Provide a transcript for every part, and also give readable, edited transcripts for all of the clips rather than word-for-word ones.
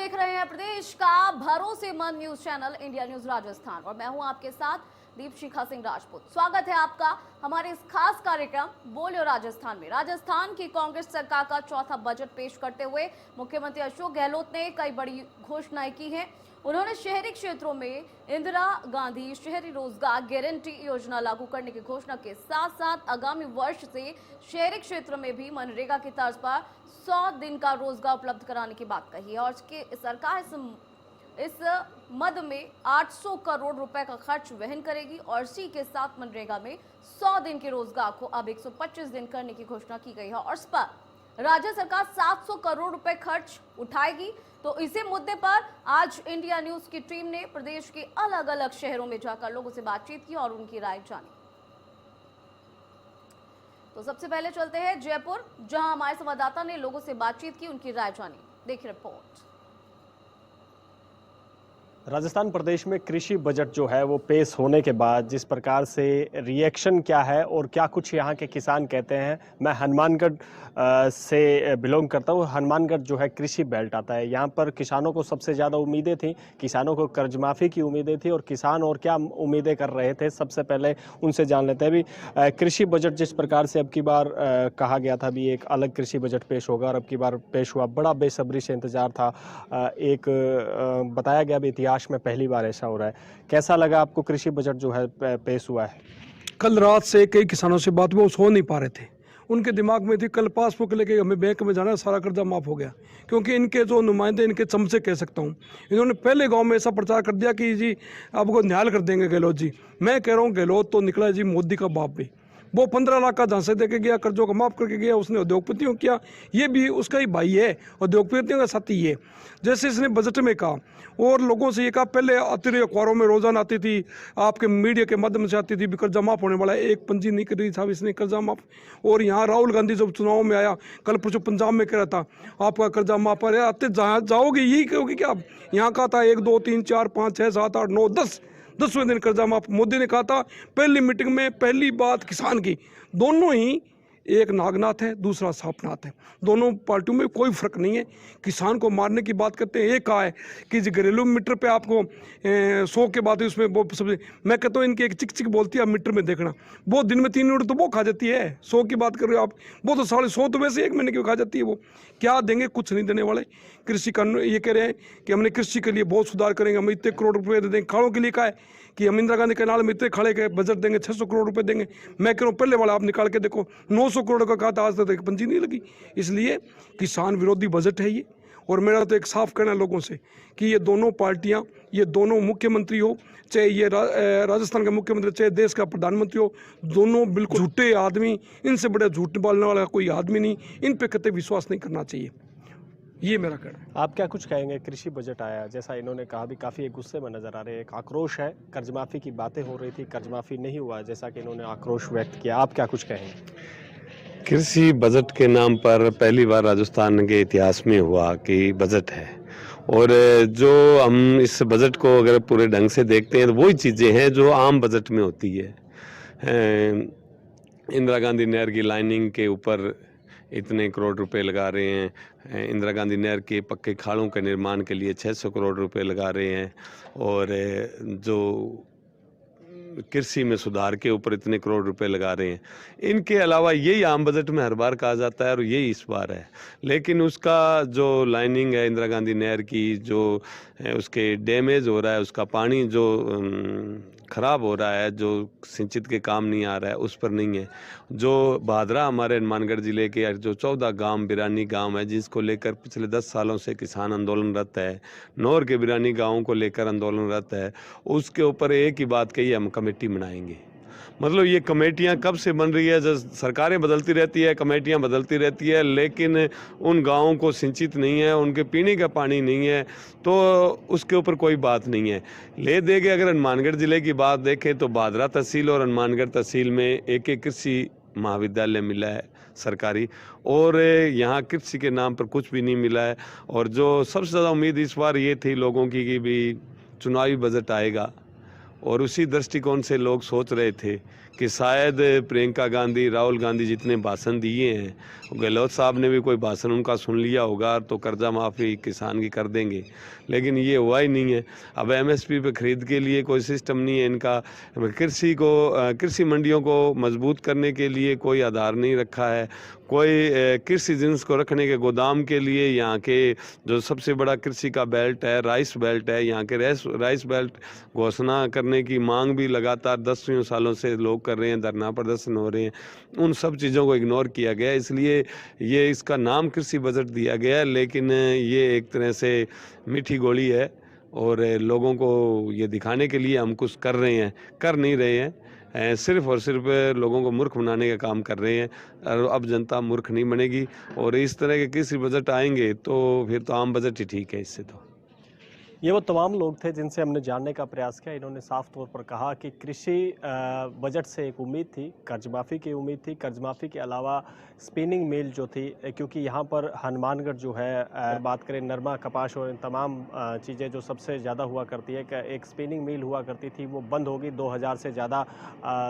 देख रहे हैं प्रदेश का भरोसेमंद news channel India news Rajasthan और मैं हूं आपके साथ दीपशिखा सिंह राजपूत। स्वागत है आपका हमारे इस खास कार्यक्रम बोलो राजस्थान में। राजस्थान की कांग्रेस सरकार का चौथा बजट पेश करते हुए मुख्यमंत्री अशोक गहलोत ने कई बड़ी घोषणाएं की हैं। उन्होंने शहरी क्षेत्रों में इंदिरा गांधी शहरी रोजगार गारंटी योजना लागू करने की घोषणा के साथ साथ आगामी वर्ष से शहरी क्षेत्र में भी मनरेगा की तर्ज पर 100 दिन का रोजगार उपलब्ध कराने की बात कही है और सरकार इस मद में 800 करोड़ रुपए का खर्च वहन करेगी और इसी के साथ मनरेगा में 100 दिन के रोजगार को अब 125 दिन करने की घोषणा की गई है और इस पर राज्य सरकार 700 करोड़ रुपए खर्च उठाएगी। तो इसी मुद्दे पर आज इंडिया न्यूज की टीम ने प्रदेश के अलग अलग शहरों में जाकर लोगों से बातचीत की और उनकी राय जानी। तो सबसे पहले चलते हैं जयपुर, जहां हमारे संवाददाता ने लोगों से बातचीत की, उनकी राय जानी। देखिए रिपोर्ट। राजस्थान प्रदेश में कृषि बजट जो है वो पेश होने के बाद जिस प्रकार से रिएक्शन क्या है और क्या कुछ यहाँ के किसान कहते हैं। मैं हनुमानगढ़ से बिलोंग करता हूँ। हनुमानगढ़ जो है कृषि बेल्ट आता है। यहाँ पर किसानों को सबसे ज़्यादा उम्मीदें थी, किसानों को कर्ज माफ़ी की उम्मीदें थी और किसान और क्या उम्मीदें कर रहे थे, सबसे पहले उनसे जान लेते हैं। अभी कृषि बजट जिस प्रकार से अब की बार कहा गया था भी एक अलग कृषि बजट पेश होगा और अब की बार पेश हुआ, बड़ा बेसब्री से इंतज़ार था। एक बताया गया भी इतिहास में पहली बार ऐसा हो रहा है। कैसा लगा आपको कृषि बजट जो है पेश हुआ है? कल रात से कई किसानों से बात वो सो नहीं पा रहे थे। उनके दिमाग में थी कल पासबुक लेके हमें बैंक में जाना है, सारा कर्जा माफ हो गया। क्योंकि इनके जो नुमाइंदे, इनके चमचे कह सकता हूँ, इन्होंने पहले गांव में ऐसा प्रचार कर दिया कि जी आपको न्याय कर देंगे गहलोत जी। मैं कह रहा हूँ गहलोत तो निकला जी मोदी का बाप भी। वो 15 लाख का झांसे दे के गया, कर्जों को माफ करके गया। उसने उद्योगपतियों किया, ये भी उसका ही भाई है, उद्योगपतियों का साथी है। जैसे इसने बजट में कहा और लोगों से ये कहा, पहले अतिरिक्त अखबारों में रोजाना आती थी, आपके मीडिया के माध्यम से आती थी भी कर्जा माफ होने वाला है। एक पंजी नहीं कर रही था इसने कर्जा माफ। और यहाँ राहुल गांधी जब चुनाव में आया, कल परसों पंजाब में कह रहा था आपका कर्जा माफ है। आते जाओगे यही कहोगे क्या? यहाँ कहा था 1 2 3 4 5 6 7 8 9 10वें दिन कर्जा माफ। मोदी ने कहा था पहली मीटिंग में, पहली बात किसान की। दोनों ही, एक नागनाथ है, दूसरा सांपनाथ है। दोनों पार्टियों में कोई फर्क नहीं है। किसान को मारने की बात करते हैं। एक कहा है कि घरेलू मीटर पे आपको 100 के बाद उसमें वो सब, मैं कहता हूँ इनकी एक चिक चिक बोलती है, मिटर में देखना। वो दिन में 3 यूनिट तो वो खा जाती है। 100 की बात कर रहे हो आप, वो तो 150 तो वैसे 1 महीने की खा जाती है। वो क्या देंगे? कुछ नहीं देने वाले। कृषि कानून ये कह रहे हैं कि हमने कृषि के लिए बहुत सुधार करेंगे, हम इतने करोड़ रुपये दे देंगे। खाड़ों के लिए कहा है कि हम इंदिरा गांधी कैनाल में इतने खाड़े के बजट देंगे, 600 करोड़ रुपए देंगे। मैं कह रहा हूँ पहले वाला आप निकाल के देखो, 900 करोड़ का कहा था, आज तक एक पंजी नहीं लगी। इसलिए किसान विरोधी बजट है ये। और मेरा तो एक साफ कहना है लोगों से कि ये दोनों पार्टियां, ये दोनों मुख्यमंत्री हो, चाहे ये राजस्थान का मुख्यमंत्री, चाहे देश का प्रधानमंत्री हो, दोनों बिल्कुल झूठे आदमी। इनसे बड़े झूठ बोलने वाला कोई आदमी नहीं। इन पे कतई विश्वास नहीं करना चाहिए। ये मेरा कहना है। आप क्या कुछ कहेंगे? कृषि बजट आया, जैसा इन्होंने कहा, भी काफ़ी एक गुस्से में नजर आ रहे हैं, एक आक्रोश है। कर्जमाफी की बातें हो रही थी, कर्जमाफी नहीं हुआ जैसा कि इन्होंने आक्रोश व्यक्त किया। आप क्या कुछ कहेंगे? कृषि बजट के नाम पर पहली बार राजस्थान के इतिहास में हुआ कि बजट है। और जो हम इस बजट को अगर पूरे ढंग से देखते हैं तो वही चीज़ें हैं जो आम बजट में होती है। इंदिरा गांधी नहर की लाइनिंग के ऊपर इतने करोड़ रुपए लगा रहे हैं। इंदिरा गांधी नहर के पक्के खाड़ों के निर्माण के लिए 600 करोड़ रुपए लगा रहे हैं। और जो कृषि में सुधार के ऊपर इतने करोड़ रुपए लगा रहे हैं। इनके अलावा यही आम बजट में हर बार कहा जाता है और यही इस बार है। लेकिन उसका जो लाइनिंग है इंदिरा गांधी नहर की, जो उसके डैमेज हो रहा है, उसका पानी जो ख़राब हो रहा है, जो सिंचित के काम नहीं आ रहा है, उस पर नहीं है। जो भादरा हमारे हनुमानगढ़ ज़िले के जो 14 गांव बिरानी गांव है, जिसको लेकर पिछले 10 सालों से किसान आंदोलनरत है, नौर के बिरानी गांवों को लेकर आंदोलनरत है, उसके ऊपर एक ही बात कही, हम कमेटी बनाएंगे। मतलब ये कमेटियां कब से बन रही है? जब सरकारें बदलती रहती है, कमेटियां बदलती रहती है, लेकिन उन गांवों को सिंचित नहीं है, उनके पीने का पानी नहीं है, तो उसके ऊपर कोई बात नहीं है। ले दे के अगर हनुमानगढ़ ज़िले की बात देखें तो भादरा तहसील और हनुमानगढ़ तहसील में एक एक कृषि महाविद्यालय मिला है सरकारी, और यहाँ कृषि के नाम पर कुछ भी नहीं मिला है। और जो सबसे ज़्यादा उम्मीद इस बार ये थी लोगों की कि भी चुनावी बजट आएगा, और उसी दृष्टिकोण से लोग सोच रहे थे कि शायद प्रियंका गांधी, राहुल गांधी जितने भाषण दिए हैं, गहलोत साहब ने भी कोई भाषण उनका सुन लिया होगा तो कर्जा माफ़ी किसान की कर देंगे, लेकिन ये हुआ ही नहीं है। अब एमएसपी पे खरीद के लिए कोई सिस्टम नहीं है इनका। कृषि मंडियों को मजबूत करने के लिए कोई आधार नहीं रखा है, कोई कृषि जिन्स को रखने के गोदाम के लिए यहाँ के जो सबसे बड़ा कृषि का बेल्ट है, राइस बेल्ट है, यहाँ के राइस बेल्ट घोषणा करने की मांग भी लगातार 10 सालों से लोग कर रहे हैं, धरना प्रदर्शन हो रहे हैं, उन सब चीज़ों को इग्नोर किया गया। इसलिए ये इसका नाम कृषि बजट दिया गया है, लेकिन ये एक तरह से मीठी गोली है और लोगों को ये दिखाने के लिए हम कुछ कर रहे हैं, कर नहीं रहे हैं, सिर्फ और सिर्फ लोगों को मूर्ख बनाने का काम कर रहे हैं। और अब जनता मूर्ख नहीं बनेगी और इस तरह के कृषि बजट आएंगे तो फिर तो आम बजट ही ठीक है इससे तो। ये वो तमाम लोग थे जिनसे हमने जानने का प्रयास किया। इन्होंने साफ तौर पर कहा कि कृषि बजट से एक उम्मीद थी, कर्ज माफ़ी की उम्मीद थी। कर्ज माफ़ी के अलावा स्पिनिंग मिल जो थी, क्योंकि यहाँ पर हनुमानगढ़ जो है, बात करें नरमा, कपास और इन तमाम चीज़ें जो सबसे ज़्यादा हुआ करती है, एक स्पिनिंग मिल हुआ करती थी, वो बंद होगी। 2000 से ज़्यादा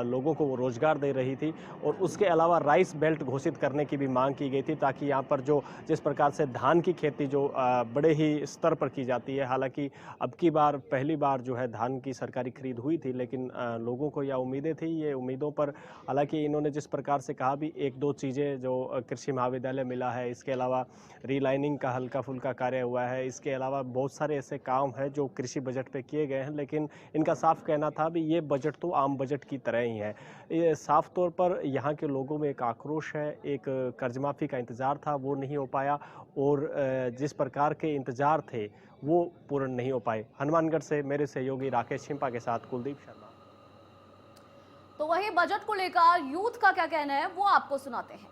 लोगों को वो रोज़गार दे रही थी। और उसके अलावा राइस बेल्ट घोषित करने की भी मांग की गई थी, ताकि यहाँ पर जो जिस प्रकार से धान की खेती जो बड़े ही स्तर पर की जाती है, हालांकि अब की बार पहली बार जो है धान की सरकारी खरीद हुई थी, लेकिन लोगों को यह उम्मीदें थी, ये उम्मीदों पर हालांकि इन्होंने जिस प्रकार से कहा भी, एक दो चीज़ें जो कृषि महाविद्यालय मिला है, इसके अलावा रीलाइनिंग का हल्का फुल्का कार्य हुआ है, इसके अलावा बहुत सारे ऐसे काम हैं जो कृषि बजट पे किए गए हैं, लेकिन इनका साफ कहना था भी ये बजट तो आम बजट की तरह ही है। ये साफ तौर पर यहाँ के लोगों में एक आक्रोश है, एक कर्ज माफ़ी का इंतज़ार था, वो नहीं हो पाया, और जिस प्रकार के इंतज़ार थे वो पूर्ण नहीं हो पाए। हनुमानगढ़ से मेरे सहयोगी राकेश छिंपा के साथ कुलदीप शर्मा। तो वही बजट को लेकर यूथ का क्या कहना है वो आपको सुनाते हैं।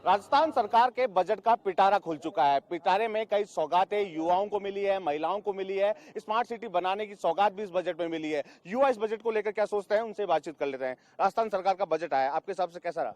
राजस्थान सरकार के बजट का पिटारा खुल चुका है। पिटारे में कई सौगातें युवाओं को मिली है, महिलाओं को मिली है, स्मार्ट सिटी बनाने की सौगात भी इस बजट में मिली है। युवा इस बजट को लेकर क्या सोचते हैं, उनसे बातचीत कर लेते हैं। राजस्थान सरकार का बजट आया, आपके हिसाब से कैसा रहा?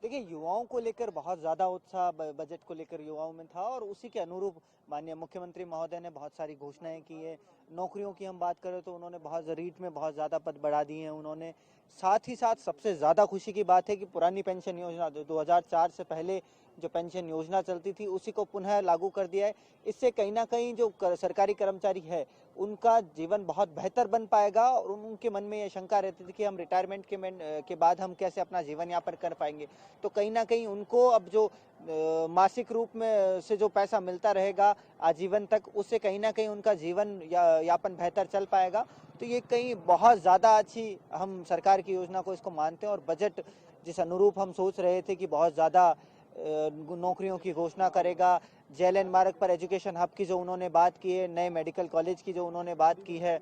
देखिए, युवाओं को लेकर बहुत ज़्यादा उत्साह बजट को लेकर युवाओं में था और उसी के अनुरूप माननीय मुख्यमंत्री महोदय ने बहुत सारी घोषणाएं की है। नौकरियों की हम बात करें तो उन्होंने रीट में बहुत ज़्यादा पद बढ़ा दिए हैं उन्होंने। साथ ही साथ सबसे ज़्यादा खुशी की बात है कि पुरानी पेंशन योजना 2004 से पहले जो पेंशन योजना चलती थी उसी को पुनः लागू कर दिया है। इससे कहीं ना कहीं जो सरकारी कर्मचारी है उनका जीवन बहुत बेहतर बन पाएगा और उनके मन में ये शंका रहती थी कि हम रिटायरमेंट के बाद हम कैसे अपना जीवन यापन कर पाएंगे। तो कहीं ना कहीं उनको अब जो मासिक रूप में से जो पैसा मिलता रहेगा आजीवन तक, उससे कहीं ना कहीं उनका जीवन यापन बेहतर चल पाएगा। तो ये कहीं बहुत ज़्यादा अच्छी हम सरकार की योजना को इसको मानते हैं और बजट जिस अनुरूप हम सोच रहे थे कि बहुत ज़्यादा नौकरियों की घोषणा करेगा, जेएलएन मार्ग पर एजुकेशन हब की जो उन्होंने बात की है, नए मेडिकल कॉलेज की जो उन्होंने बात की है,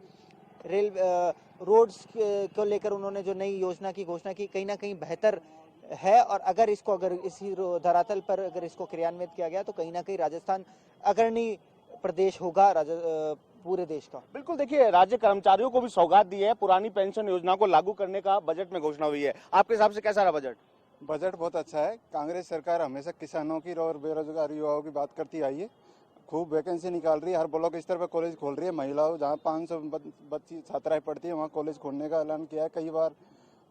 रोड्स को लेकर उन्होंने जो नई योजना की घोषणा की, कहीं ना कहीं बेहतर है। और अगर इसी धरातल पर अगर इसको क्रियान्वित किया गया तो कहीं ना कहीं राजस्थान अग्रणी प्रदेश होगा पूरे देश का। बिल्कुल, देखिए राज्य कर्मचारियों को भी सौगात दी है, पुरानी पेंशन योजना को लागू करने का बजट में घोषणा हुई है। आपके हिसाब से कैसा रहा बजट? बजट बहुत अच्छा है। कांग्रेस सरकार हमेशा किसानों की और बेरोजगार युवाओं की बात करती आई है। खूब वैकेंसी निकाल रही है, हर ब्लॉक स्तर पर कॉलेज खोल रही है। महिलाओं जहाँ 500 बच्ची छात्राएं पढ़ती है वहाँ कॉलेज खोलने का ऐलान किया है कई बार।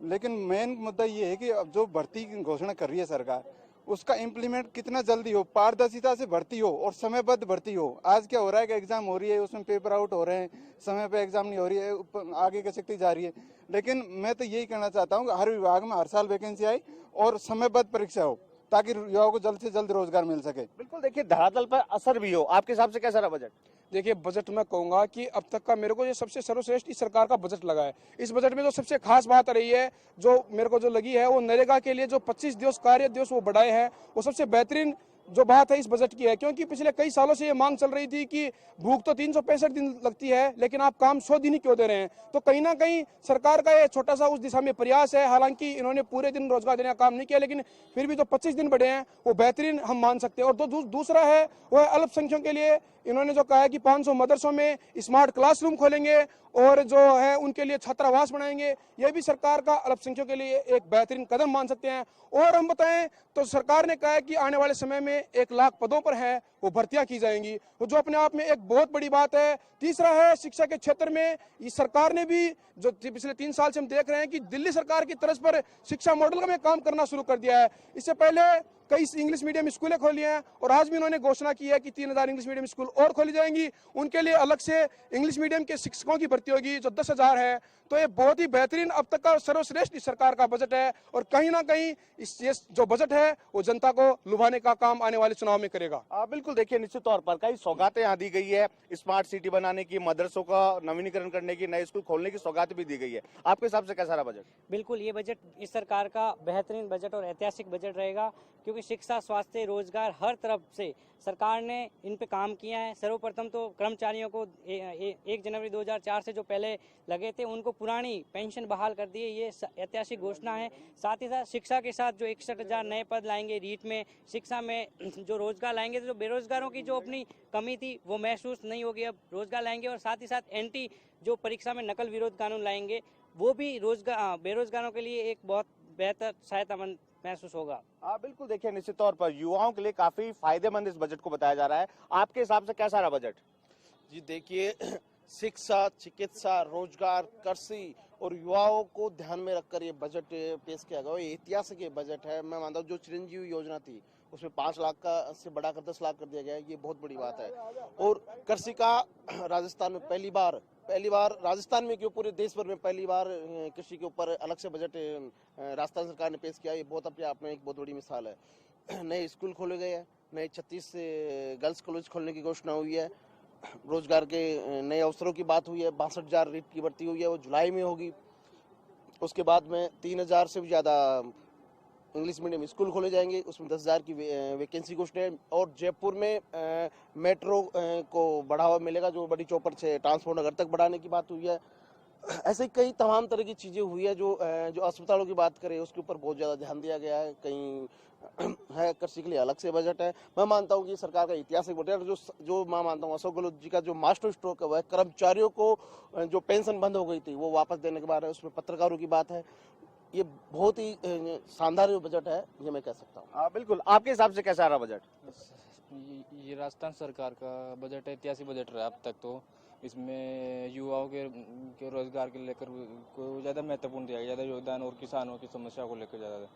लेकिन मेन मुद्दा ये है कि अब जो भर्ती की घोषणा कर रही है सरकार, उसका इम्प्लीमेंट कितना जल्दी हो, पारदर्शिता से भर्ती हो और समयबद्ध भर्ती हो। आज क्या हो रहा है कि एग्जाम हो रही है, उसमें पेपर आउट हो रहे हैं, समय पे एग्जाम नहीं हो रही है, आगे की शक्ति जा रही है। लेकिन मैं तो यही कहना चाहता हूँ कि हर विभाग में हर साल वैकेंसी आए और समयबद्ध परीक्षा हो ताकि युवाओं को जल्द से जल्द रोजगार मिल सके। बिल्कुल, देखिए धरातल पर असर भी हो। आपके हिसाब से कैसा रहा बजट? देखिए, बजट मैं कहूँगा कि अब तक का मेरे को ये सबसे सर्वश्रेष्ठ इस सरकार का बजट लगा है। इस बजट में जो सबसे खास बात रही है, जो मेरे को जो लगी है, वो नरेगा के लिए जो 25 दिवस कार्य दिवस वो बढ़ाए हैं, वो सबसे बेहतरीन जो बात है इस बजट की है। क्योंकि पिछले कई सालों से ये मांग चल रही थी कि भूख तो 365 दिन लगती है, लेकिन आप काम 100 दिन ही क्यों दे रहे हैं। तो कहीं ना कहीं सरकार का ये छोटा सा उस दिशा में प्रयास है। हालांकि इन्होंने पूरे दिन रोजगार देने का काम नहीं किया, लेकिन फिर भी जो 25 दिन बढ़े हैं वो बेहतरीन हम मान सकते हैं। और दूसरा है वो है अल्पसंख्यकों के लिए इन्होंने जो कहा है कि 500 मदरसों में स्मार्ट क्लासरूम खोलेंगे और जो है उनके लिए छात्रावास बनाएंगे। यह भी सरकार का अल्पसंख्यकों के लिए एक बेहतरीन कदम मान सकते हैं। और हम बताएं तो सरकार ने कहा है कि आने वाले समय में 1 लाख पदों पर है वो भर्तियां की जाएंगी, वो जो अपने आप में एक बहुत बड़ी बात है। तीसरा है शिक्षा के क्षेत्र में ये सरकार ने भी जो पिछले 3 साल से हम देख रहे हैं कि दिल्ली सरकार की तर्ज पर शिक्षा मॉडल में काम करना शुरू कर दिया है। इससे पहले कई इंग्लिश मीडियम स्कूलें खोली हैं और आज भी उन्होंने घोषणा की है कि 3000 इंग्लिश मीडियम स्कूल और खोली जाएंगी। उनके लिए अलग से इंग्लिश मीडियम के शिक्षकों की भर्ती होगी जो 10,000 है। तो ये बहुत ही बेहतरीन अब तक का सर्वश्रेष्ठ इस सरकार का बजट है और कहीं ना कहीं ये जो बजट है वो जनता को लुभाने का काम आने वाले चुनाव में करेगा। बिल्कुल, देखिए निश्चित तौर पर कई सौगातें यहाँ दी गई है, स्मार्ट सिटी बनाने की, मदरसों का नवीनीकरण करने की, नए स्कूल खोलने की सौगात भी दी गई है। आपके हिसाब से कैसा रहा बजट? बिल्कुल, ये बजट इस सरकार का बेहतरीन बजट और ऐतिहासिक बजट रहेगा, क्योंकि शिक्षा, स्वास्थ्य, रोजगार हर तरफ से सरकार ने इन पे काम किया है। सर्वप्रथम तो कर्मचारियों को 1 जनवरी 2004 से जो पहले लगे थे उनको पुरानी पेंशन बहाल कर दी है, ये ऐतिहासिक घोषणा है। साथ ही साथ शिक्षा के साथ जो 61,000 नए पद लाएंगे रीट में, शिक्षा में जो रोजगार लाएंगे, तो जो बेरोजगारों की जो अपनी कमी थी वो महसूस नहीं होगी, अब रोजगार लाएंगे। और साथ ही साथ एंटी जो परीक्षा में नकल विरोध कानून लाएंगे, वो भी बेरोजगारों के लिए एक बहुत बेहतर सहायता महसूस होगा। बिल्कुल, देखिए निश्चित तौर पर युवाओं के लिए काफी फायदेमंद इस बजट को बताया जा रहा है। आपके हिसाब से कैसा रहा बजट? जी देखिए, शिक्षा, चिकित्सा, रोजगार, कृषि और युवाओं को ध्यान में रखकर ये बजट पेश किया गया। ये ऐतिहासिक ये बजट है। मैं मानता हूँ जो चिरंजीवी योजना थी उसमें 5 लाख का से बढ़ाकर 10 लाख कर दिया गया है, ये बहुत बड़ी बात है। और कृषि का राजस्थान में पहली बार राजस्थान में क्यों पूरे देश भर में पहली बार कृषि के ऊपर अलग से बजट राजस्थान सरकार ने पेश किया। ये बहुत अपने आप में एक बहुत बड़ी मिसाल है। नए स्कूल खोले गए हैं, नए 36 गर्ल्स कॉलेज खोलने की घोषणा हुई है। रोजगार के नए अवसरों की बात हुई है। 62,000 रीट की भर्ती हुई है, वो जुलाई में होगी। उसके बाद में 3,000 से भी ज्यादा इंग्लिश मीडियम स्कूल खोले जाएंगे, उसमें 10,000 की वैकेंसी घोषणा है। और जयपुर में मेट्रो को बढ़ावा मिलेगा, जो बड़ी चौपड़ से ट्रांसपोर्ट नगर तक बढ़ाने की बात हुई है। ऐसे कई तमाम तरह की चीजें हुई है। जो अस्पतालों की बात करें उसके ऊपर बहुत ज्यादा ध्यान दिया गया है। कहीं है कृषि के लिए अलग से बजट है। मैं मानता हूँ कि सरकार का ऐतिहासिक बजट जो मैं मानता हूँ अशोक गहलोत जी का जो मास्टर स्ट्रोक है वह कर्मचारियों को जो पेंशन बंद हो गई थी वो वापस देने के बाद है। उसमें पत्रकारों की बात है। ये बहुत ही शानदार बजट है, ये मैं कह सकता हूँ। बिल्कुल, आपके हिसाब से कैसा रहा बजट? ये राजस्थान सरकार का बजट ऐतिहासिक बजट रहा अब तक। तो इसमें युवाओं के रोजगार के लेकर को ज़्यादा महत्वपूर्ण दिया गया, ज़्यादा योगदान, और किसानों की समस्या को लेकर ज़्यादा।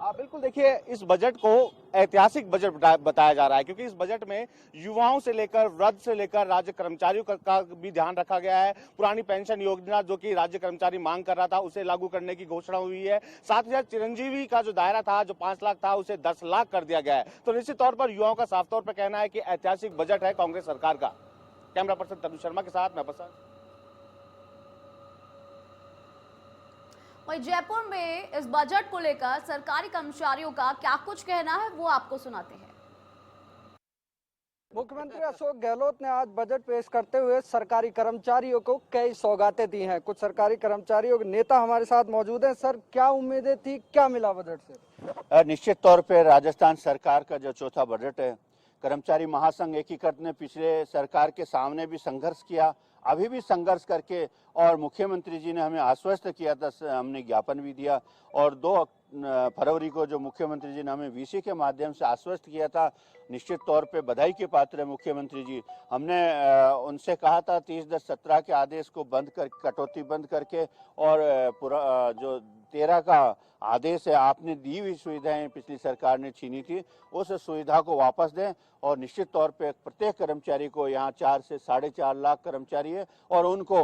बिल्कुल, देखिए इस बजट को ऐतिहासिक बजट बताया जा रहा है, क्योंकि इस बजट में युवाओं से लेकर वृद्ध से लेकर राज्य कर्मचारियों का भी ध्यान रखा गया है। पुरानी पेंशन योजना जो कि राज्य कर्मचारी मांग कर रहा था उसे लागू करने की घोषणा हुई है। साथ ही साथ चिरंजीवी का जो दायरा था, जो 5 लाख था, उसे 10 लाख कर दिया गया है। तो निश्चित तौर पर युवाओं का साफ तौर पर कहना है कि ऐतिहासिक बजट है कांग्रेस सरकार का। कैमरा पर्सन तनु शर्मा के साथ मैं बसंत। वहीं जयपुर में इस बजट को लेकर सरकारी कर्मचारियों का क्या कुछ कहना है वो आपको सुनाते हैं। मुख्यमंत्री अशोक गहलोत ने आज बजट पेश करते हुए सरकारी कर्मचारियों को कई सौगातें दी हैं। कुछ सरकारी कर्मचारियों के नेता हमारे साथ मौजूद हैं। सर, क्या उम्मीदें थी, क्या मिला बजट से? निश्चित तौर पर राजस्थान सरकार का जो चौथा बजट है, कर्मचारी महासंघ एकीकृत ने पिछले सरकार के सामने भी संघर्ष किया, अभी भी संघर्ष करके, और मुख्यमंत्री जी ने हमें आश्वस्त किया था, हमने ज्ञापन भी दिया। और 2 फरवरी को जो मुख्यमंत्री जी ने हमें वीसी के माध्यम से आश्वस्त किया था, निश्चित तौर पे बधाई के पात्र है मुख्यमंत्री जी। हमने उनसे कहा था 30/10/17 के आदेश को कटौती बंद करके, और जो 13 का आदेश है, आपने दी हुई सुविधाएं पिछली सरकार ने छीनी थी, उस सुविधा को वापस दें। और निश्चित तौर पे प्रत्येक कर्मचारी को, यहाँ 4 से 4.5 लाख कर्मचारी है और उनको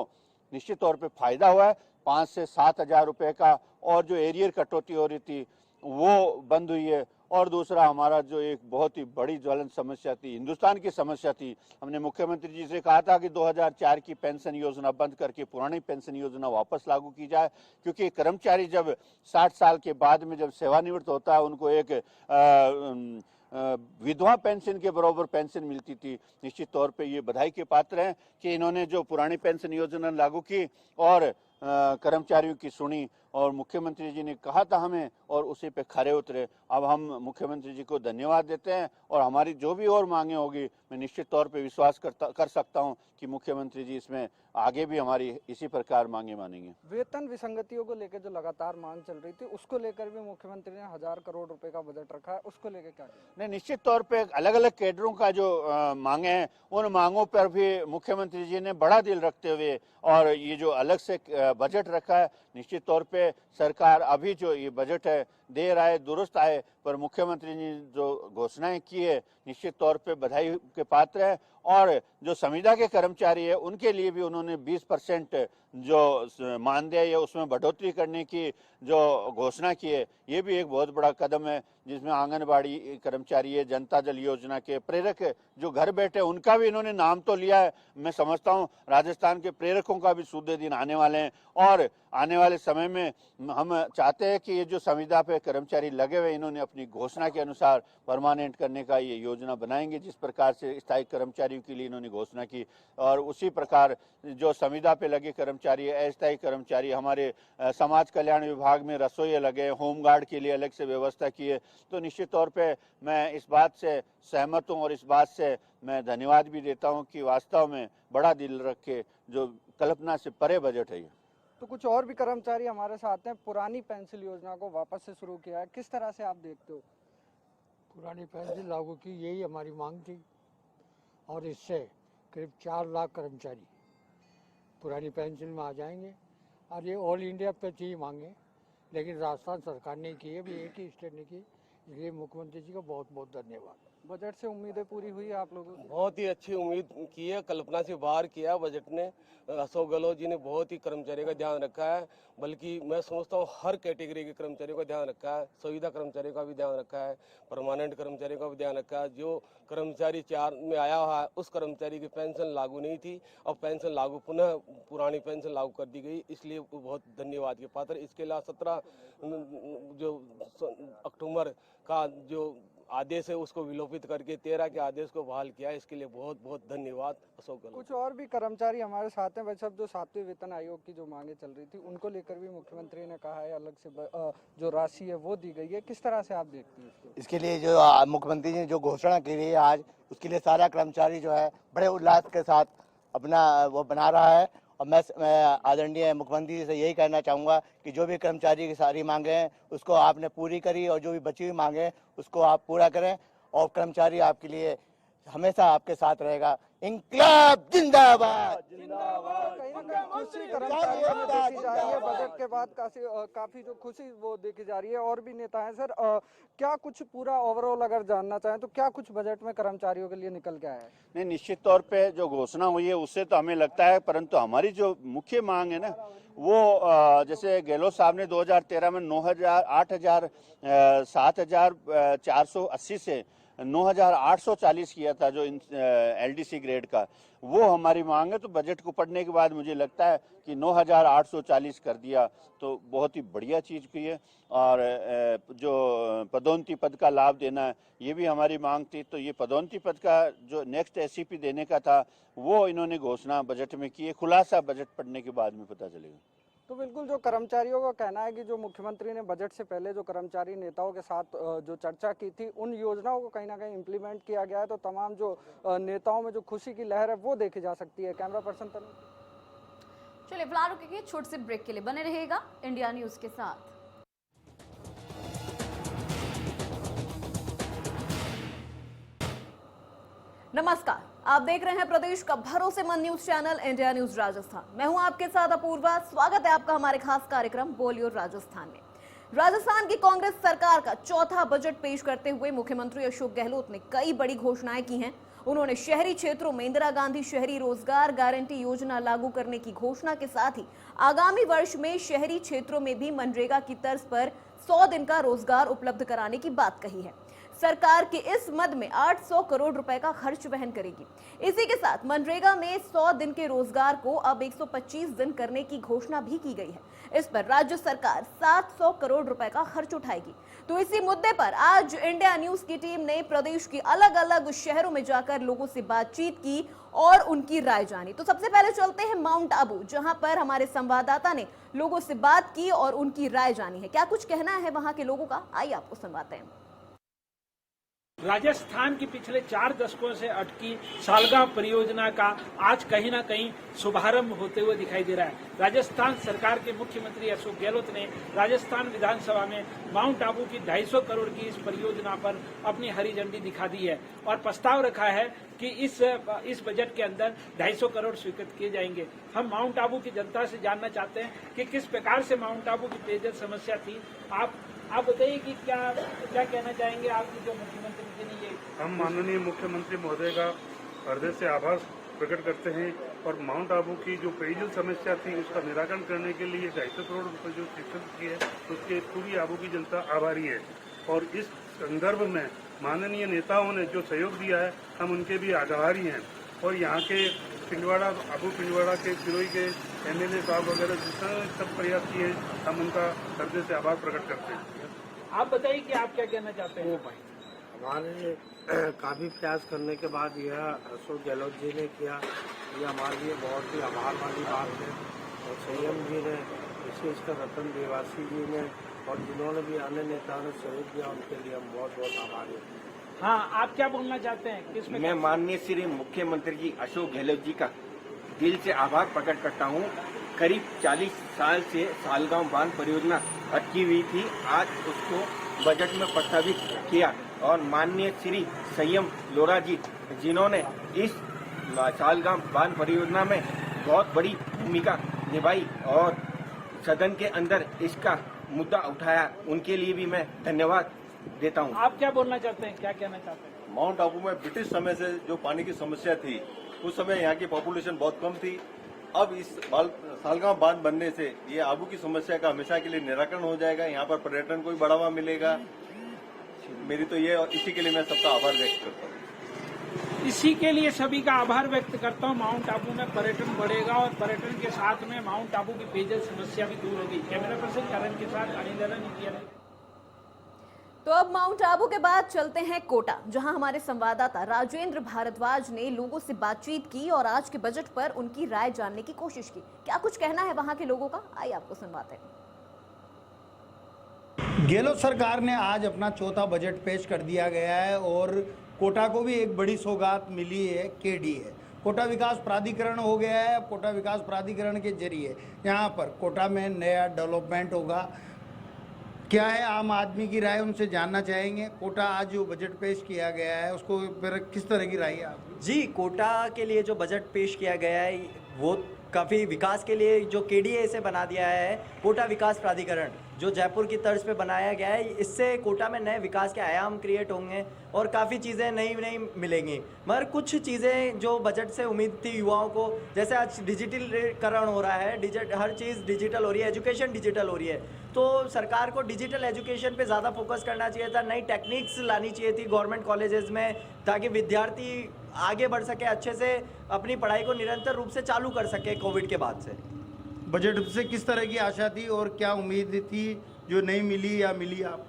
निश्चित तौर पे फायदा हुआ है। 5 से 7 हजार रुपए का, और जो एरियर कटौती हो रही थी वो बंद हुई है। और दूसरा, हमारा जो एक बहुत ही बड़ी ज्वलंत समस्या थी, हिंदुस्तान की समस्या थी, हमने मुख्यमंत्री जी से कहा था कि 2004 की पेंशन योजना बंद करके पुरानी पेंशन योजना वापस लागू की जाए, क्योंकि कर्मचारी जब 60 साल के बाद में जब सेवानिवृत्त होता है उनको एक विधवा पेंशन के बराबर पेंशन मिलती थी। निश्चित तौर पे ये बधाई के पात्र हैं कि इन्होंने जो पुरानी पेंशन योजना लागू की और कर्मचारियों की सुनी, और मुख्यमंत्री जी ने कहा था हमें, और उसी पे खरे उतरे। अब हम मुख्यमंत्री जी को धन्यवाद देते हैं, और हमारी जो भी और मांगे होगी मैं निश्चित तौर पे विश्वास कर सकता हूं कि मुख्यमंत्री जी इसमें आगे भी हमारी इसी प्रकार मांगे मानेंगे। वेतन विसंगतियों को लेकर जो लगातार मांग चल रही थी, उसको लेकर भी मुख्यमंत्री ने 1000 करोड़ रुपए का बजट रखा है, उसको लेकर क्या कहेंगे? नहीं, निश्चित तौर पे अलग अलग कैडरों का जो मांगे हैं, उन मांगों पर भी मुख्यमंत्री जी ने बड़ा दिल रखते हुए और ये जो अलग से बजट रखा है, निश्चित तौर पे सरकार अभी जो ये बजट है देर आए दुरुस्त आए, पर मुख्यमंत्री ने जो घोषणाएं की है निश्चित तौर पे बधाई के पात्र है। और जो संविदा के कर्मचारी है उनके लिए भी उन्होंने 20% जो मानदेय है उसमें बढ़ोतरी करने की जो घोषणा की है, ये भी एक बहुत बड़ा कदम है, जिसमें आंगनबाड़ी कर्मचारी है, जनता दल योजना के प्रेरक जो घर बैठे उनका भी इन्होंने नाम तो लिया है। मैं समझता हूँ राजस्थान के प्रेरकों का भी शुभ दिन आने वाले हैं और आने वाले समय में हम चाहते हैं कि ये जो संविदा पे कर्मचारी लगे हुए इन्होंने अपनी घोषणा के अनुसार परमानेंट करने का ये योजना बनाएंगे, जिस प्रकार से स्थायी कर्मचारियों के लिए इन्होंने घोषणा की। और उसी प्रकार जो संविदा पे लगे कर्मचारी, अस्थायी कर्मचारी, हमारे समाज कल्याण विभाग में रसोई लगे, होमगार्ड के लिए अलग से व्यवस्था की है, तो निश्चित तौर पे मैं इस बात से सहमत हूँ और इस बात से मैं धन्यवाद भी देता हूँ कि वास्तव में बड़ा दिल रख के जो कल्पना से परे बजट है ये। तो कुछ और भी कर्मचारी हमारे साथ हैं, पुरानी पेंशन योजना को वापस से शुरू किया है, किस तरह से आप देखते हो? पुरानी पेंशन लागू की, यही हमारी मांग थी और इससे करीब 4 लाख कर्मचारी पुरानी पेंशन में आ जाएंगे और ये ऑल इंडिया पे थी मांगे, लेकिन राजस्थान सरकार ने की है, भी एक ही स्टेट ने की, इसलिए मुख्यमंत्री जी का बहुत बहुत धन्यवाद। बजट से उम्मीदें पूरी हुई आप लोगों की? बहुत ही अच्छी उम्मीद की है, कल्पना से बाहर किया बजट ने। अशोक गहलोत जी ने बहुत ही कर्मचारी का ध्यान रखा है, बल्कि मैं समझता हूँ हर कैटेगरी के कर्मचारियों का ध्यान रखा है, संविदा कर्मचारियों का भी ध्यान रखा है, परमानेंट कर्मचारियों का भी ध्यान रखा है। जो कर्मचारी 4 में आया हुआ है उस कर्मचारी की पेंशन लागू नहीं थी, अब पेंशन लागू, पुनः पुरानी पेंशन लागू कर दी गई, इसलिए बहुत धन्यवाद के पात्र। इसके अलावा 17 जो अक्टूबर का जो आदेश है उसको विलोपित करके 13 के आदेश को बहाल किया है, इसके लिए बहुत बहुत धन्यवाद अशोक गहलोत। कुछ और भी कर्मचारी हमारे साथ हैं, वैसे अब जो 7वें वेतन आयोग की जो मांगे चल रही थी उनको लेकर भी मुख्यमंत्री ने कहा है अलग से जो राशि है वो दी गई है, किस तरह से आप देखते हैं इसको? इसके लिए जो मुख्यमंत्री ने जो घोषणा की है आज, उसके लिए सारा कर्मचारी जो है बड़े उल्लास के साथ अपना वो बना रहा है। और मैं आदरणीय मुख्यमंत्री जी से यही कहना चाहूँगा कि जो भी कर्मचारी की सारी मांगे हैं उसको आपने पूरी करी और जो भी बची हुई मांगे हैं उसको आप पूरा करें और कर्मचारी आपके लिए हमेशा आपके साथ रहेगा। इंकलाब जिंदाबाद। कहीं ना कहीं खुशी कर्मचारियों में देखी जा रही है, बजट के बाद काफी जो खुशी वो देखी जा रही है। और भी नेता हैं सर, क्या कुछ पूरा ओवरऑल अगर जानना चाहें तो क्या कुछ बजट में कर्मचारियों के लिए निकल के आया है? नहीं, निश्चित तौर पे जो घोषणा हुई है उससे तो हमें लगता है, परंतु हमारी जो मुख्य मांग है ना वो जैसे गहलोत साहब ने 2013 में 9,000, 8,000, 7,480 से 9,840 किया था जो एलडीसी ग्रेड का, वो हमारी मांग है। तो बजट को पढ़ने के बाद मुझे लगता है कि 9,840 कर दिया तो बहुत ही बढ़िया चीज़ की है। और जो पदोन्नति पद का लाभ देना है ये भी हमारी मांग थी, तो ये पदोन्नति पद का जो नेक्स्ट एससीपी देने का था वो इन्होंने घोषणा बजट में की है। खुलासा बजट पढ़ने के बाद में पता चलेगा। तो बिल्कुल जो कर्मचारियों का कहना है कि जो मुख्यमंत्री ने बजट से पहले जो कर्मचारी नेताओं के साथ जो चर्चा की थी उन योजनाओं को कहीं ना कहीं इम्प्लीमेंट किया गया है, तो तमाम जो नेताओं में जो खुशी की लहर है वो देखी जा सकती है। कैमरा पर्सन तनु। चलिए फिलहाल रुकिए, छोटे से ब्रेक के लिए बने रहेगा इंडिया न्यूज के साथ। नमस्कार, आप देख रहे हैं प्रदेश का भरोसेमंद news channel India news Rajasthan. मैं हूं आपके साथ अपूर्वा। स्वागत है आपका हमारे खास कार्यक्रम बोलियो राजस्थान में। राजस्थान की कांग्रेस सरकार का चौथा बजट पेश करते हुए मुख्यमंत्री अशोक गहलोत ने कई बड़ी घोषणाएं की हैं। उन्होंने शहरी क्षेत्रों में इंदिरा गांधी शहरी रोजगार गारंटी योजना लागू करने की घोषणा के साथ ही आगामी वर्ष में शहरी क्षेत्रों में भी मनरेगा की तर्ज पर 100 दिन का रोजगार उपलब्ध कराने की बात कही है। सरकार के इस मद में 800 करोड़ रुपए का खर्च वहन करेगी। इसी के साथ मनरेगा में 100 दिन के रोजगार को अब 125 दिन करने की घोषणा भी की गई है। इस पर राज्य सरकार 700 करोड़ रुपए का खर्च उठाएगी। तो इसी मुद्दे पर आज इंडिया न्यूज की टीम ने प्रदेश के अलग अलग शहरों में जाकर लोगों से बातचीत की और उनकी राय जानी। तो सबसे पहले चलते हैं माउंट आबू, जहां पर हमारे संवाददाता ने लोगों से बात की और उनकी राय जानी है। क्या कुछ कहना है वहां के लोगों का, आइए आपको सुनवाते हैं। राजस्थान की पिछले 4 दशकों से अटकी सालगांव परियोजना का आज कहीं ना कहीं शुभारंभ होते हुए दिखाई दे रहा है। राजस्थान सरकार के मुख्यमंत्री अशोक गहलोत ने राजस्थान विधानसभा में माउंट आबू की 250 करोड़ की इस परियोजना पर अपनी हरी झंडी दिखा दी है और प्रस्ताव रखा है कि इस बजट के अंदर 250 करोड़ स्वीकृत किए जाएंगे। हम माउंट आबू की जनता से जानना चाहते हैं कि किस प्रकार से माउंट आबू की पेयजल समस्या थी। आप बताइए कि क्या कहना चाहेंगे आपकी जो मुख्यमंत्री जी ने ये। हम माननीय मुख्यमंत्री महोदय का हृदय से आभार प्रकट करते हैं और माउंट आबू की जो पेयजल समस्या थी उसका निराकरण करने के लिए 250 करोड़ रुपए जो स्वीकृत किए है उसके पूरी आबू की जनता आभारी है। और इस संदर्भ में माननीय नेताओं ने जो सहयोग दिया है हम उनके भी आभारी हैं। और यहाँ के पिंडवाड़ा आबू पिंडवाड़ा के सिरोही के MLA साहब वगैरह जितना सब प्रयास किए हम उनका हृदय से आभार प्रकट करते हैं। आप बताइए कि आप क्या कहना चाहते हैं। हमारे काफ़ी प्रयास करने के बाद यह अशोक गहलोत जी ने किया, यह हमारे लिए बहुत ही आभार वाली बात है। और संयम जी ने, विशेषकर रतन देवासी जी ने और जिन्होंने भी अन्य नेताओं ने सहयोग दिया उनके लिए हम बहुत बहुत आभारी हैं। हाँ, आप क्या बोलना चाहते हैं किसमें? मैं माननीय श्री मुख्यमंत्री जी अशोक गहलोत जी का दिल से आभार प्रकट करता हूँ। करीब 40 साल से सालगांव बांध परियोजना अटकी हुई थी, आज उसको बजट में प्रस्तावित किया और माननीय श्री संयम लोढ़ा जी जिन्होंने इस सालगांव बांध परियोजना में बहुत बड़ी भूमिका निभाई और सदन के अंदर इसका मुद्दा उठाया, उनके लिए भी मैं धन्यवाद देता हूं। आप क्या बोलना चाहते हैं, क्या कहना चाहते हैं? माउंट आबू में ब्रिटिश समय से जो पानी की समस्या थी, उस समय यहाँ की पॉपुलेशन बहुत कम थी। अब इस सालगांव बांध बनने से ये आबू की समस्या का हमेशा के लिए निराकरण हो जाएगा, यहाँ पर पर्यटन को भी बढ़ावा मिलेगा। मेरी तो ये, इसी के लिए मैं सबका आभार व्यक्त करता हूँ। इसी के लिए सभी का आभार व्यक्त करता हूँ। माउंट आबू में पर्यटन बढ़ेगा और पर्यटन के साथ में माउंट आबू की पेयजल समस्या भी दूर होगी। कैमरा पर्सन करण के साथ अनिल। तो अब माउंट आबू के बाद चलते हैं कोटा, जहां हमारे संवाददाता राजेंद्र भारद्वाज ने लोगों से बातचीत की और आज के बजट पर उनकी राय जानने की कोशिश की। क्या कुछ कहना है वहां के लोगों का, आइए आपको सुनवाते हैं। गहलोत सरकार ने आज अपना चौथा बजट पेश कर दिया गया है और कोटा को भी एक बड़ी सौगात मिली है, केडी है। कोटा विकास प्राधिकरण हो गया है। कोटा विकास प्राधिकरण के जरिए यहाँ पर कोटा में नया डेवलपमेंट होगा। क्या है आम आदमी की राय, उनसे जानना चाहेंगे। कोटा आज जो बजट पेश किया गया है उसको फिर किस तरह की राय है आपकी? जी, कोटा के लिए जो बजट पेश किया गया है वो काफ़ी विकास के लिए जो KDA से बना दिया है, कोटा विकास प्राधिकरण, जो जयपुर की तर्ज पे बनाया गया है, इससे कोटा में नए विकास के आयाम क्रिएट होंगे और काफ़ी चीज़ें नई मिलेंगी। मगर कुछ चीज़ें जो बजट से उम्मीद थी युवाओं को, जैसे आज डिजिटलीकरण हो रहा है, हर चीज़ डिजिटल हो रही है, एजुकेशन डिजिटल हो रही है, तो सरकार को डिजिटल एजुकेशन पे ज़्यादा फोकस करना चाहिए था। नई टेक्निक्स लानी चाहिए थी गवर्नमेंट कॉलेजेस में, ताकि विद्यार्थी आगे बढ़ सके, अच्छे से अपनी पढ़ाई को निरंतर रूप से चालू कर सके कोविड के बाद से। बजट से किस तरह की आशा थी और क्या उम्मीद थी जो नहीं मिली या मिली आप?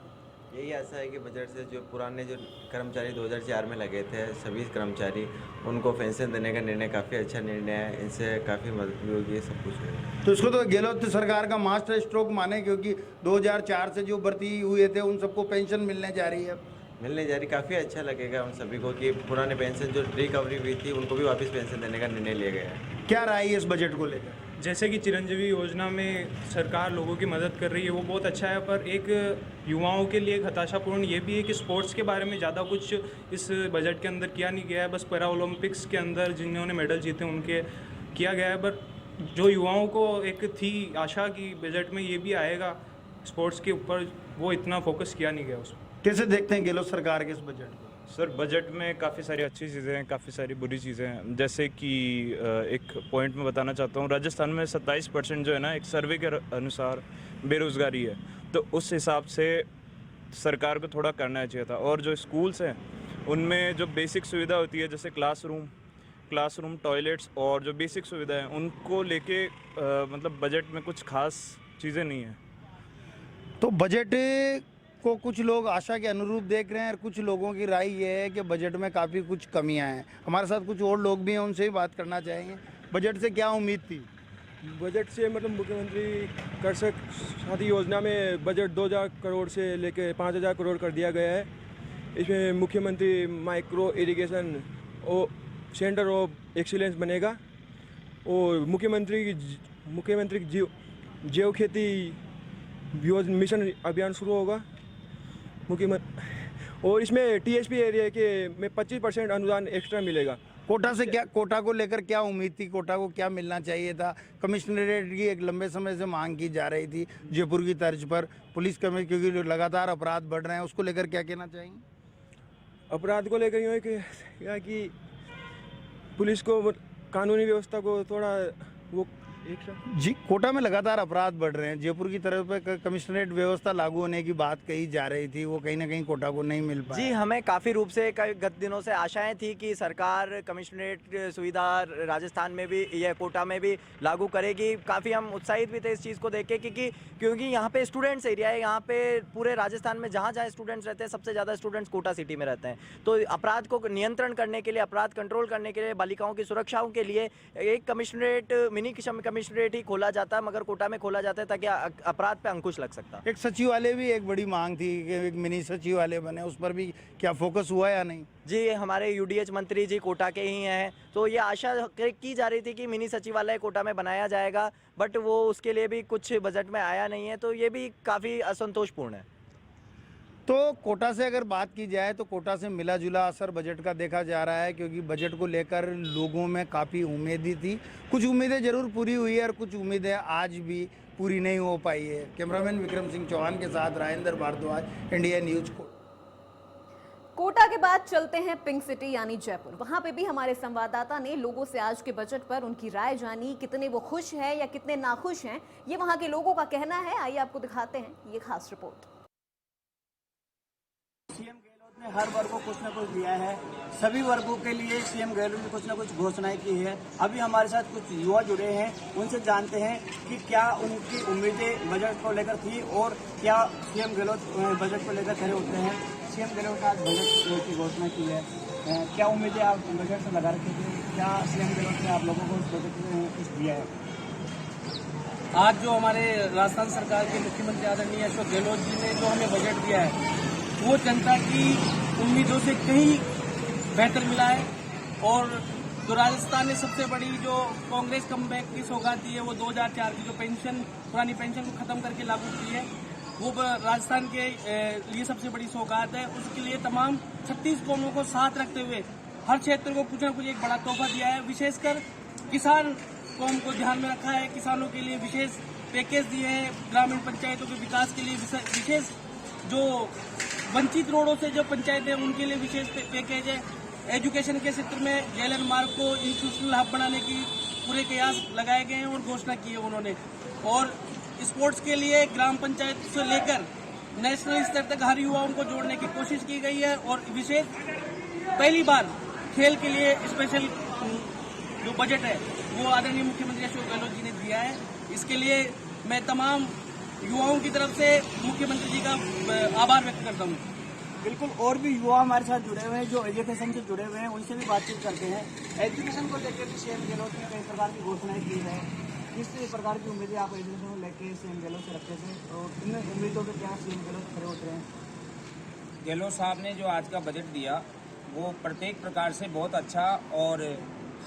यही आशा है कि बजट से जो पुराने जो कर्मचारी 2004 में लगे थे, सभी कर्मचारी, उनको पेंशन देने का निर्णय काफ़ी अच्छा निर्णय है, इनसे काफ़ी मदद भी होगी, सब कुछ होगा। तो इसको तो गहलोत सरकार का मास्टर स्ट्रोक माने, क्योंकि 2004 से जो भर्ती हुए थे उन सबको पेंशन मिलने जा रही है। मिलने जा रही, काफ़ी अच्छा लगेगा उन सभी को कि पुराने पेंशन जो रिकवरी हुई थी उनको भी वापस पेंशन देने का निर्णय लिया गया है। क्या राय है इस बजट को लेकर? जैसे कि चिरंजीवी योजना में सरकार लोगों की मदद कर रही है, वो बहुत अच्छा है, पर एक युवाओं के लिए एक हताशापूर्ण ये भी है कि स्पोर्ट्स के बारे में ज़्यादा कुछ इस बजट के अंदर किया नहीं गया है। बस पैरा ओलंपिक्स के अंदर जिन्होंने मेडल जीते उनके किया गया है, पर जो युवाओं को एक थी आशा कि बजट में ये भी आएगा स्पोर्ट्स के ऊपर, वो इतना फोकस किया नहीं गया उसमें। कैसे देखते हैं गहलोत सरकार के इस बजट को? सर, बजट में काफ़ी सारी अच्छी चीज़ें हैं, काफ़ी सारी बुरी चीज़ें हैं। जैसे कि एक पॉइंट में बताना चाहता हूँ, राजस्थान में 27% जो है ना, एक सर्वे के अनुसार बेरोज़गारी है, तो उस हिसाब से सरकार को थोड़ा करना चाहिए था। और जो स्कूल्स हैं उनमें जो बेसिक सुविधा होती है, जैसे क्लासरूम टॉयलेट्स और जो बेसिक सुविधा है, उनको लेके मतलब बजट में कुछ खास चीज़ें नहीं हैं। तो बजट को कुछ लोग आशा के अनुरूप देख रहे हैं और कुछ लोगों की राय ये है कि बजट में काफ़ी कुछ कमियां हैं। हमारे साथ कुछ और लोग भी हैं, उनसे भी बात करना चाहेंगे। बजट से क्या उम्मीद थी? बजट से मतलब मुख्यमंत्री कर्षक साथी योजना में बजट 2000 करोड़ से लेके 5000 करोड़ कर दिया गया है। इसमें मुख्यमंत्री माइक्रो इरिगेशन और सेंटर ऑफ एक्सीलेंस बनेगा और मुख्यमंत्री की जैव खेती मिशन अभियान शुरू होगा और इसमें टीएसपी एरिया के में 25% अनुदान एक्स्ट्रा मिलेगा। कोटा को लेकर क्या उम्मीद थी? कोटा को क्या मिलना चाहिए था? कमिश्नरेट की एक लंबे समय से मांग की जा रही थी जयपुर की तर्ज पर। पुलिस कमिश्नर क्योंकि लगातार अपराध बढ़ रहे हैं, उसको लेकर क्या कहना चाहेंगे? अपराध को लेकर यूँ है कि पुलिस को कानूनी व्यवस्था को थोड़ा वो जी, कोटा में लगातार अपराध बढ़ रहे हैं। जयपुर की तरफ पे कमिश्नरेट व्यवस्था लागू होने की बात कही जा रही थी, वो कहीं ना कहीं कोटा को नहीं मिल पाया। जी, हमें काफ़ी रूप से गत दिनों से आशाएं थी कि सरकार कमिश्नरेट सुविधा राजस्थान में भी या कोटा में भी लागू करेगी। काफ़ी हम उत्साहित भी थे इस चीज़ को देख के क्योंकि यहाँ पे स्टूडेंट्स एरिया है। यहाँ पे पूरे राजस्थान में जहाँ जहाँ स्टूडेंट्स रहते हैं सबसे ज़्यादा स्टूडेंट्स कोटा सिटी में रहते हैं। तो अपराध को नियंत्रण करने के लिए, अपराध कंट्रोल करने के लिए, बालिकाओं की सुरक्षाओं के लिए एक कमिश्नरेट मिनी कमिश्नरेट ही खोला जाता है, मगर कोटा में खोला जाता है ताकि अपराध पे अंकुश लग सकता। एक सचिवालय भी एक बड़ी मांग थी कि एक मिनी सचिवालय बने, उस पर भी क्या फोकस हुआ या नहीं? जी, हमारे यूडीएच मंत्री जी कोटा के ही हैं, तो ये आशा की जा रही थी कि मिनी सचिवालय कोटा में बनाया जाएगा, बट वो उसके लिए भी कुछ बजट में आया नहीं है, तो ये भी काफ़ी असंतोषपूर्ण है। तो कोटा से अगर बात की जाए तो कोटा से मिला जुला असर बजट का देखा जा रहा है, क्योंकि बजट को लेकर लोगों में काफ़ी उम्मीदें थी। कुछ उम्मीदें जरूर पूरी हुई है और कुछ उम्मीदें आज भी पूरी नहीं हो पाई है। कैमरामैन विक्रम सिंह चौहान के साथ राजेंद्र भारद्वाज, इंडिया न्यूज। कोटा के बाद चलते हैं पिंक सिटी यानी जयपुर। वहां पे भी हमारे संवाददाता ने लोगों से आज के बजट पर उनकी राय जानी। कितने वो खुश हैं या कितने नाखुश हैं, ये वहां के लोगों का कहना है। आइए आपको दिखाते हैं ये खास रिपोर्ट। सीएम गहलोत ने हर वर्ग को कुछ न कुछ दिया है। सभी वर्गों के लिए सीएम गहलोत ने कुछ न कुछ घोषणाएं की है। अभी हमारे साथ कुछ युवा जुड़े हैं, उनसे जानते हैं कि क्या उनकी उम्मीदें बजट को लेकर थी और क्या सीएम गहलोत बजट को लेकर खड़े होते हैं। सीएम गहलोत ने आज बजट की घोषणा की है, क्या उम्मीदें आप बजट से लगा रखी थी? क्या सीएम गहलोत ने आप लोगों को बजट में कुछ दिया है? आज जो हमारे राजस्थान सरकार के मुख्यमंत्री आदरणीय अशोक गहलोत जी ने जो हमें बजट दिया है वो जनता की उम्मीदों से कहीं बेहतर मिला है। और जो राजस्थान ने सबसे बड़ी जो कांग्रेस कमबैक की सौगात दी है वो 2004 की जो पेंशन, पुरानी पेंशन को खत्म करके लागू की है, वो राजस्थान के लिए सबसे बड़ी सौगात है। उसके लिए तमाम 36 कौमों को साथ रखते हुए हर क्षेत्र को कुछ न कुछ एक बड़ा तोहफा दिया है। विशेषकर किसान कौम को ध्यान में रखा है, किसानों के लिए विशेष पैकेज दिए हैं, ग्रामीण पंचायतों के विकास के लिए विशेष, जो वंचित रोडों से जो पंचायतें हैं उनके लिए विशेष पैकेज है। एजुकेशन के क्षेत्र में जेएलएन मार्ग को इंस्टीट्यूशनल हब बनाने की पूरे कयास लगाए गए हैं और घोषणा की है उन्होंने। और स्पोर्ट्स के लिए ग्राम पंचायत से लेकर नेशनल स्तर तक हर युवाओं को जोड़ने की कोशिश की गई है। और विशेष पहली बार खेल के लिए स्पेशल जो बजट है वो आदरणीय मुख्यमंत्री अशोक गहलोत जी ने दिया है। इसके लिए मैं तमाम युवाओं की तरफ से मुख्यमंत्री जी का आभार व्यक्त करता हूँ। बिल्कुल, और भी युवा हमारे साथ जुड़े हुए हैं जो एजुकेशन से जुड़े हुए हैं, उनसे भी बातचीत करते हैं। एजुकेशन को लेकर भी सीएम गहलोत ने कई प्रकार की घोषणाएं की है। किस प्रकार की उम्मीदें आप एजुकेशन को लेकर सीएम गहलोत से रखते थे और इन उम्मीदों पर क्या सीएम गहलोत खड़े होते हैं? गहलोत साहब ने जो आज का बजट दिया वो प्रत्येक प्रकार से बहुत अच्छा और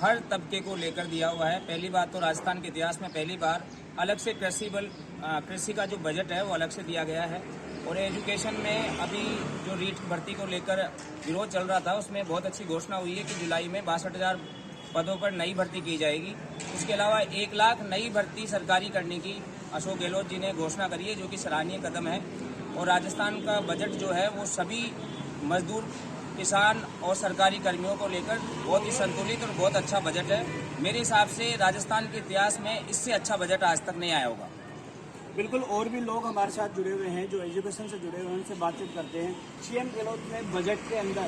हर तबके को लेकर दिया हुआ है। पहली बात तो राजस्थान के इतिहास में पहली बार अलग से कृषि का जो बजट है वो अलग से दिया गया है। और एजुकेशन में अभी जो रीट भर्ती को लेकर विरोध चल रहा था उसमें बहुत अच्छी घोषणा हुई है कि जुलाई में 62,000 पदों पर नई भर्ती की जाएगी। इसके अलावा 1 लाख नई भर्ती सरकारी करने की अशोक गहलोत जी ने घोषणा करी है, जो कि सराहनीय कदम है। और राजस्थान का बजट जो है वो सभी मजदूर, किसान और सरकारी कर्मियों को लेकर बहुत ही संतुलित और बहुत अच्छा बजट है। मेरे हिसाब से राजस्थान के इतिहास में इससे अच्छा बजट आज तक नहीं आया होगा। बिल्कुल, और भी लोग हमारे साथ जुड़े हुए हैं जो एजुकेशन से जुड़े हुए हैं, उनसे बातचीत करते हैं। सीएम गहलोत ने बजट के अंदर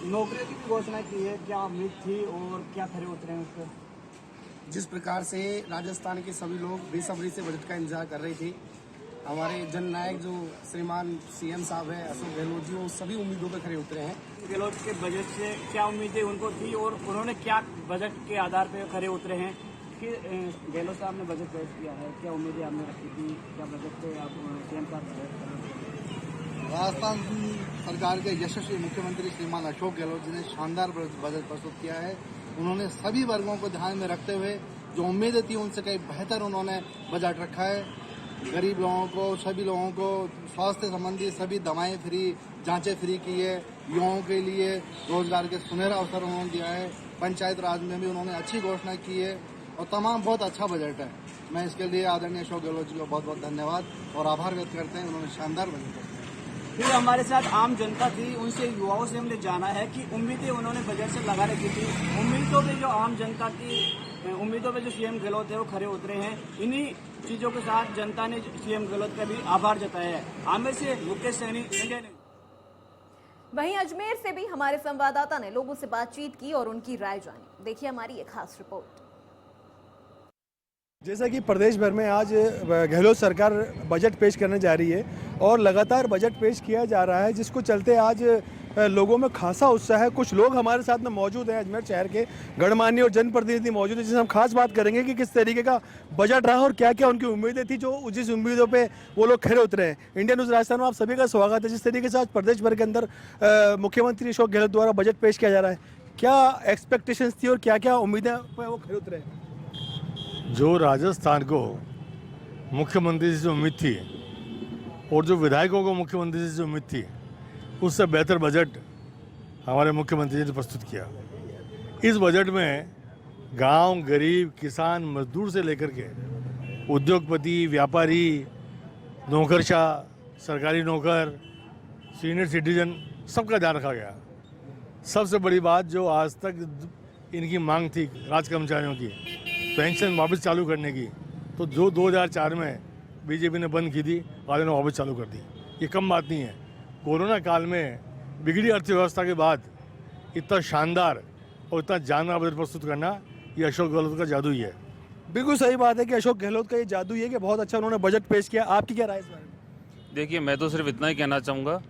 नौकरियों की घोषणा की है, क्या उम्मीद थी और क्या खरे उतरे हैं उस पर? जिस प्रकार से राजस्थान के सभी लोग बेसब्री से बजट का इंतजार कर रहे थे, हमारे जननायक जो श्रीमान सीएम साहब हैं अशोक गहलोत जी, वो सभी उम्मीदों पर खरे उतरे हैं। गहलोत के बजट से क्या उम्मीदें उनको थी और उन्होंने क्या बजट के आधार पर खरे उतरे हैं कि गहलोत साहब ने बजट पेश किया है, क्या उम्मीदें आपने रखी थी, क्या बजट पे आप सीएम साहब राजस्थान सरकार के यशस्वी मुख्यमंत्री श्रीमान अशोक गहलोत जी ने शानदार बजट प्रस्तुत किया है। उन्होंने सभी वर्गों को ध्यान में रखते हुए जो उम्मीदें थी उनसे कहीं बेहतर उन्होंने बजट रखा है। गरीब लोगों को, सभी लोगों को स्वास्थ्य संबंधी सभी दवाएं फ्री, जांचें फ्री की है। युवाओं के लिए रोजगार के सुनहरा अवसर उन्होंने दिया है। पंचायत राज में भी उन्होंने अच्छी घोषणा की है और तमाम बहुत अच्छा बजट है। मैं इसके लिए आदरणीय अशोक गहलोत जी को बहुत बहुत धन्यवाद और आभार व्यक्त करते हैं। उन्होंने शानदार बजट दिया। फिर हमारे साथ आम जनता थी, उनसे युवाओं से हमने जाना है कि उम्मीदें उन्होंने बजट से लगा रखी थी। उम्मीदों पे जो आम जनता की उम्मीदों पे जो सीएम गहलोत है वो खरे उतरे हैं। इन्हीं चीजों के साथ जनता ने सीएम गहलोत का भी आभार जताया है। आमिर से मुकेश सैनी, इंडिया न्यूज। वहीं अजमेर से भी हमारे संवाददाता ने लोगों से बातचीत की और उनकी राय जानी। देखिए हमारी ये खास रिपोर्ट। जैसा कि प्रदेश भर में आज गहलोत सरकार बजट पेश करने जा रही है और लगातार बजट पेश किया जा रहा है, जिसको चलते आज लोगों में खासा उत्साह है। कुछ लोग हमारे साथ में मौजूद हैं, अजमेर शहर के गणमान्य और जनप्रतिनिधि मौजूद हैं, जिससे हम खास बात करेंगे कि किस तरीके का बजट रहा और क्या क्या उनकी उम्मीदें थी, जो जिस उम्मीदों पे वो लोग खरे उतरे हैं। इंडिया न्यूज़ राजस्थान में आप सभी का स्वागत है। जिस तरीके से आज प्रदेश भर के अंदर मुख्यमंत्री अशोक गहलोत द्वारा बजट पेश किया जा रहा है, क्या एक्सपेक्टेशंस थी और क्या क्या उम्मीदें पे वो खरे उतरे हैं? जो राजस्थान को मुख्यमंत्री से जो उम्मीद थी और जो विधायकों को मुख्यमंत्री से जो उम्मीद थी, उससे बेहतर बजट हमारे मुख्यमंत्री जी ने प्रस्तुत किया। इस बजट में गांव, गरीब, किसान, मजदूर से लेकर के उद्योगपति, व्यापारी, नौकरशाह, सरकारी नौकर, सीनियर सिटीजन, सबका ध्यान रखा गया। सबसे बड़ी बात जो आज तक इनकी मांग थी राज कर्मचारियों की, पेंशन वापस चालू करने की, तो जो 2004 में बीजेपी ने बंद की थी, आज उन्होंने वापस चालू कर दी। ये कम बात नहीं है। कोरोना काल में बिगड़ी अर्थव्यवस्था के बाद इतना शानदार और इतना जानदार बजट प्रस्तुत करना, ये अशोक गहलोत का जादू ही है। बिल्कुल सही बात है कि अशोक गहलोत का ये जादू ही है कि बहुत अच्छा उन्होंने बजट पेश किया। आपकी क्या राय इस बारे में? देखिए, मैं तो सिर्फ इतना ही कहना चाहूँगा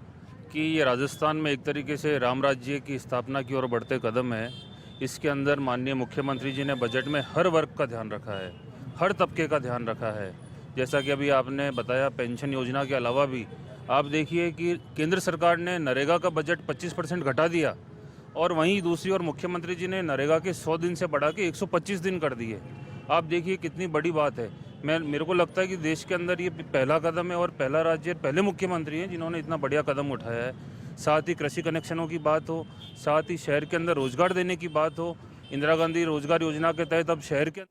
कि ये राजस्थान में एक तरीके से राम राज्य की स्थापना की ओर बढ़ते कदम है। इसके अंदर माननीय मुख्यमंत्री जी ने बजट में हर वर्ग का ध्यान रखा है, हर तबके का ध्यान रखा है। जैसा कि अभी आपने बताया, पेंशन योजना के अलावा भी आप देखिए कि केंद्र सरकार ने नरेगा का बजट 25% घटा दिया और वहीं दूसरी ओर मुख्यमंत्री जी ने नरेगा के 100 दिन से बढ़ा के 125 दिन कर दिए। आप देखिए कितनी बड़ी बात है। मेरे को लगता है कि देश के अंदर ये पहला कदम है और पहला राज्य, पहले मुख्यमंत्री हैं जिन्होंने इतना बढ़िया कदम उठाया है। साथ ही कृषि कनेक्शनों की बात हो, साथ ही शहर के अंदर रोजगार देने की बात हो। इंदिरा गांधी रोजगार योजना के तहत अब शहर के